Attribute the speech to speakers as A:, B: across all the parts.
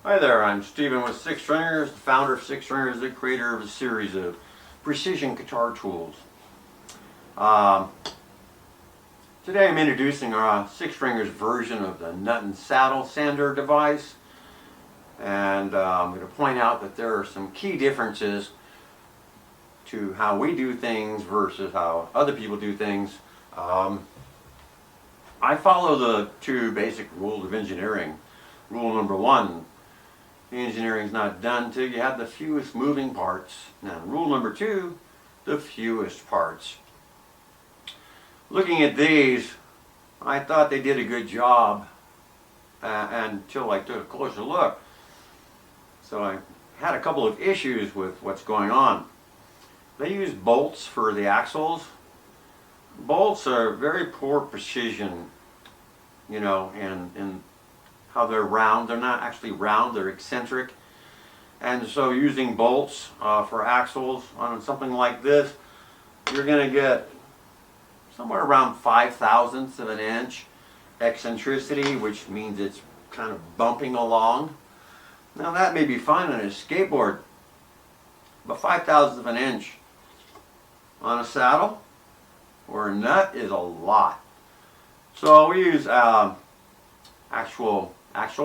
A: Hi there, I'm Steven with SixStringers, the founder of SixStringers, the creator of a series of precision guitar tools. Today I'm introducing our SixStringers version of the nut and saddle sander device, and I'm going to point out that there are some key differences to how we do things versus how other people do things. I follow the two basic rules of engineering. Rule number one: engineering is not done until you have the fewest moving parts. Now, rule number two, the fewest parts. Looking at these, I thought they did a good job until I took a closer look. So I had a couple of issues with what's going on. They use bolts for the axles. Bolts are very poor precision, you know, in how they're round. They're not actually round, they're eccentric. And so using bolts for axles on something like this, you're going to get somewhere around 5/1000ths of an inch eccentricity, which means it's kind of bumping along. Now that may be fine on a skateboard, but 5/1000ths of an inch on a saddle or a nut is a lot. So we use actual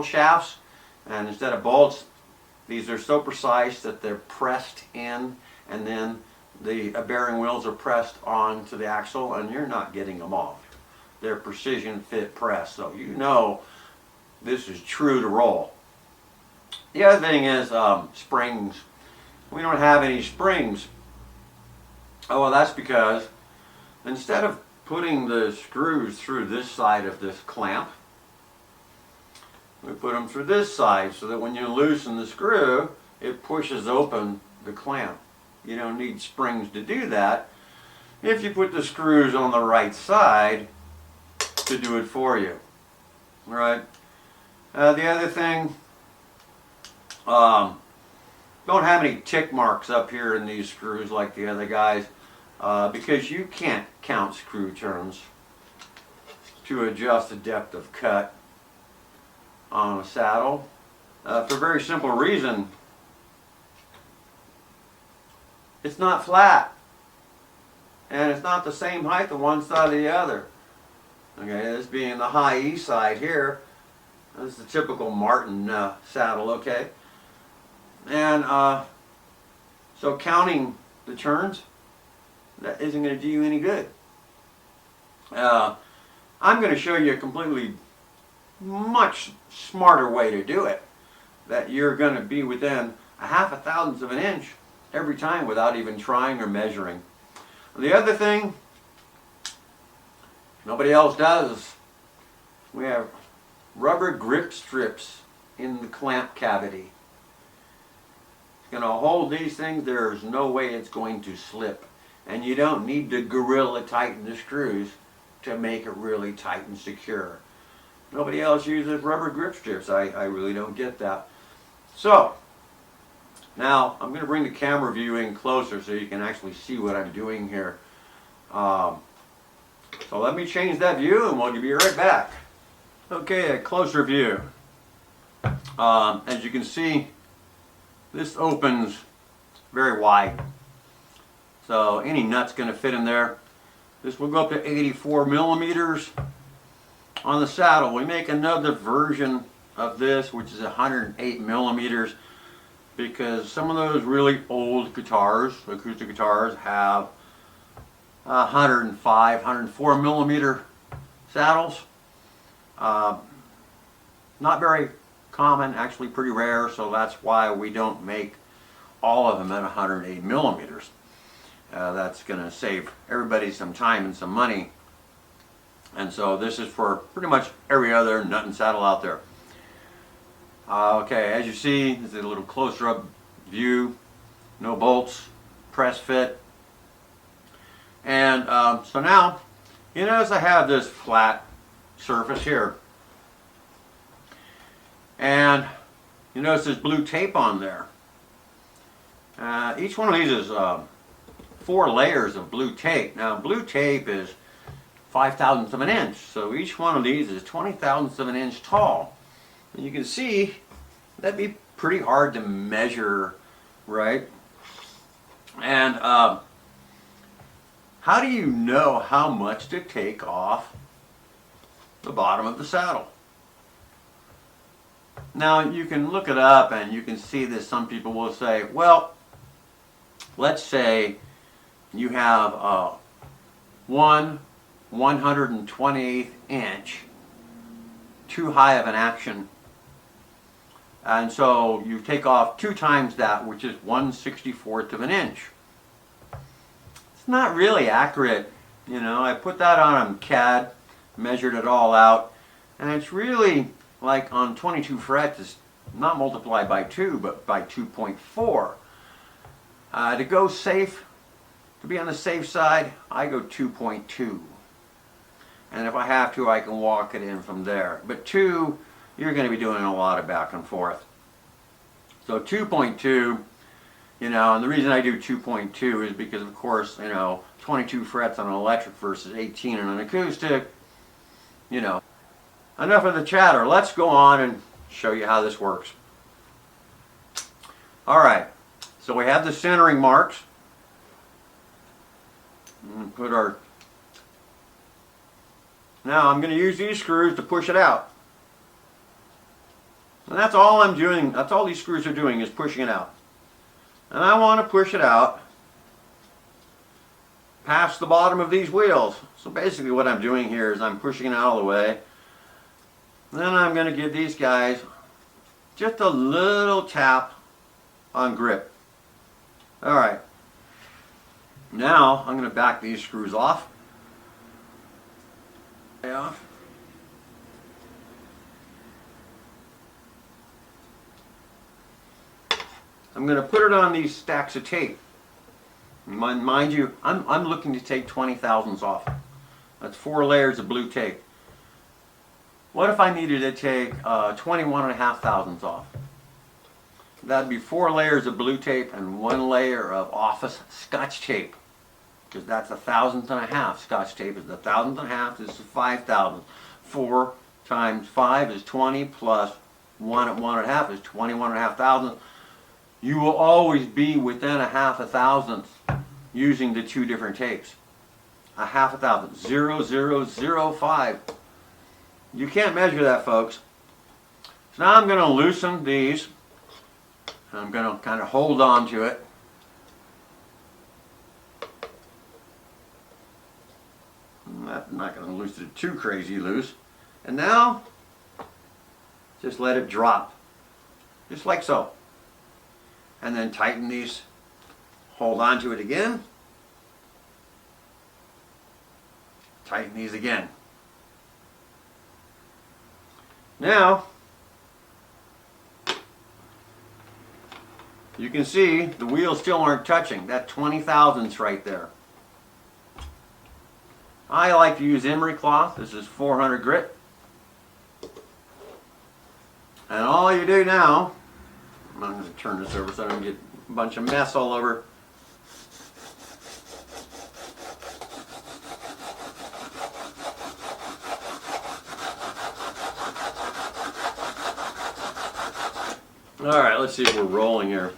A: shafts, and instead of bolts, these are so precise that they're pressed in, and then the bearing wheels are pressed onto the axle, and you're not getting them off. They're precision fit press, so you know this is true to roll. The other thing is springs. We don't have any springs. Oh, well, that's because instead of putting the screws through this side of this clamp, we put them through this side so that when you loosen the screw, it pushes open the clamp. You don't need springs to do that if you put the screws on the right side to do it for you. Right? The other thing, don't have any tick marks up here in these screws like the other guys, because you can't count screw turns to adjust the depth of cut on a saddle, for a very simple reason. It's not flat, and it's not the same height on one side or the other. Okay, this being the high E side here, this is the typical Martin saddle, okay? And so counting the turns, that isn't going to do you any good. I'm going to show you a completely much smarter way to do it, that you're going to be within 0.5 of an inch every time without even trying or measuring. The other thing nobody else does, we have rubber grip strips in the clamp cavity. It's going to hold these things. There's no way it's going to slip, and you don't need to gorilla tighten the screws to make it really tight and secure. Nobody else uses rubber grip strips. I really don't get that. So now I'm going to bring the camera view in closer so you can actually see what I'm doing here. So let me change that view and we'll be right back. Okay, a closer view. As you can see, this opens very wide, so any nut's going to fit in there. This will go up to 84 millimeters. On the saddle, we make another version of this, which is 108 millimeters, because some of those really old guitars, acoustic guitars, have 105, 104 millimeter saddles. Not very common, actually pretty rare, so that's why we don't make all of them at 108 millimeters. That's going to save everybody some time and some money. And so this is for pretty much every other nut and saddle out there. Okay, as you see, this is a little closer up view. No bolts, press fit. And so now, you notice I have this flat surface here. And you notice there's blue tape on there. Each one of these is 4 layers of blue tape. Now, blue tape is 0.005 of an inch, so each one of these is 0.20 of an inch tall. And you can see that'd be pretty hard to measure, right? And how do you know how much to take off the bottom of the saddle? Now you can look it up and you can see that some people will say, well, let's say you have a 1/128th inch too high of an action, and so you take off 2 times that, which is 1/64th of an inch. It's not really accurate, you know. I put that on CAD, measured it all out, and it's really like on 22 frets, it's not multiplied by 2, but by 2.4. To go safe, to be on the safe side, I go 2.2. And if I have to, I can walk it in from there. But 2, you're going to be doing a lot of back and forth. So 2.2, you know, and the reason I do 2.2 is because, of course, you know, 22 frets on an electric versus 18 on an acoustic, you know. Enough of the chatter. Let's go on and show you how this works. Alright, so we have the centering marks. Put our... Now I'm going to use these screws to push it out. And that's all I'm doing, that's all these screws are doing, is pushing it out. And I want to push it out past the bottom of these wheels. So basically what I'm doing here is I'm pushing it out of the way. Then I'm going to give these guys just a little tap on grip. Alright. Now I'm going to back these screws off. I'm going to put it on these stacks of tape. Mind you, I'm looking to take 20 thousandths off. That's 4 layers of blue tape. What if I needed to take 21.5 thousandths off? That'd be 4 layers of blue tape and 1 layer of office scotch tape, because that's 1/1000th and a half. Scotch tape is 1/1000th and a half. This is 5 thousandths. 4 times 5 is 20, plus 1 at 1 1/2 is 21.5 thousandths. You will always be within 1/2 thousandth using the 2 different tapes. 1/2 thousandth. 0.0005. You can't measure that, folks. So now I'm going to loosen these. I'm going to kind of hold on to it. I'm not going to loosen it too crazy loose. And now, just let it drop. Just like so. And then tighten these. Hold on to it again. Tighten these again. Now, you can see the wheels still aren't touching. That 20 thousandths right there. I like to use emery cloth. This is 400 grit. And all you do now, I'm going to turn this over so I don't get a bunch of mess all over. Alright, let's see if we're rolling here.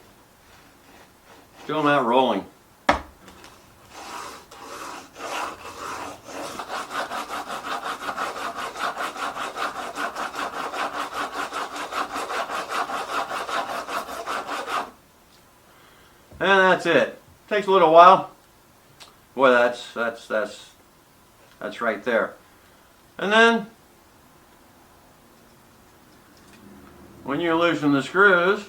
A: Still not rolling. And that's it. Takes a little while. Boy, that's right there. And then when you loosen the screws,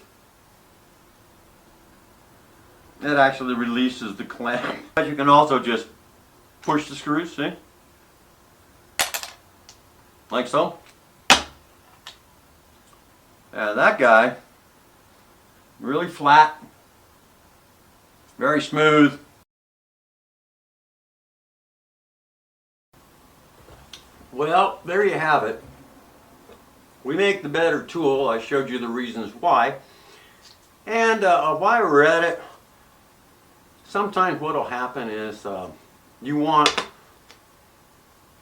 A: it actually releases the clamp. But you can also just push the screws, see? Like so. And that guy, really flat, very smooth. Well, there you have it. We make the better tool. I showed you the reasons why. And while we're at it, sometimes what will happen is you want,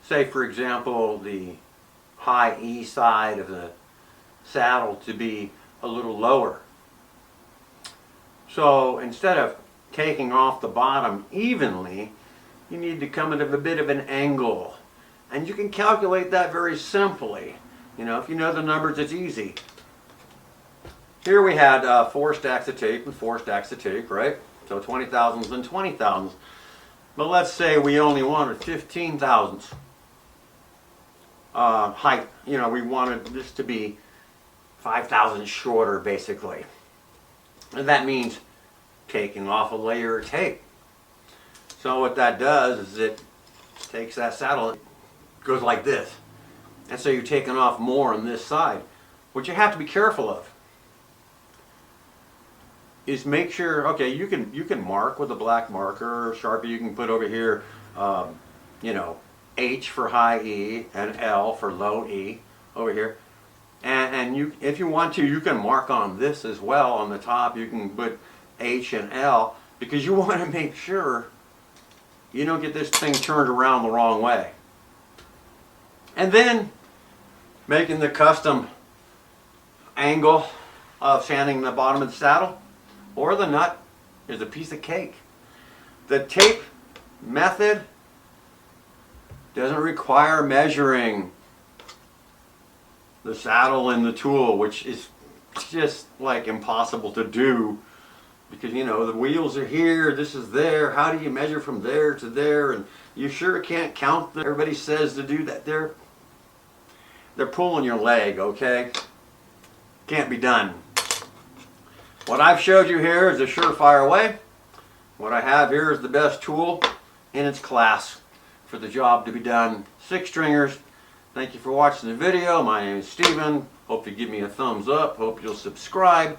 A: say for example, the high E side of the saddle to be a little lower. So instead of taking off the bottom evenly, you need to come at a bit of an angle. And you can calculate that very simply. You know, if you know the numbers, it's easy. Here we had 4 stacks of tape and 4 stacks of tape, right? So 20 thousandths and 20 thousandths. But let's say we only wanted 15 thousandths height. You know, we wanted this to be 5 thousandths shorter, basically. And that means taking off a layer of tape. So what that does is it takes that saddle, it goes like this. And so you're taking off more on this side. What you have to be careful of is make sure, okay, you can mark with a black marker or Sharpie. You can put over here, you know, H for high E and L for low E over here. And you, if you want to, you can mark on this as well on the top. You can put H and L because you want to make sure you don't get this thing turned around the wrong way. And then making the custom angle of sanding the bottom of the saddle or the nut is a piece of cake. The tape method doesn't require measuring the saddle and the tool, which is just like impossible to do because, you know, the wheels are here, this is there. How do you measure from there to there? And you sure can't count. Everybody says to do that. They're pulling your leg, okay? Can't be done. What I've showed you here is a surefire way. What I have here is the best tool in its class for the job to be done. 6 stringers. Thank you for watching the video. My name is Steven. Hope you give me a thumbs up. Hope you'll subscribe.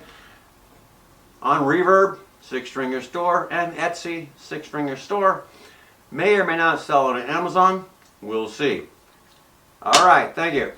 A: On Reverb, 6-Stringer Store, and Etsy, 6-Stringer Store. May or may not sell it on Amazon. We'll see. Alright, thank you.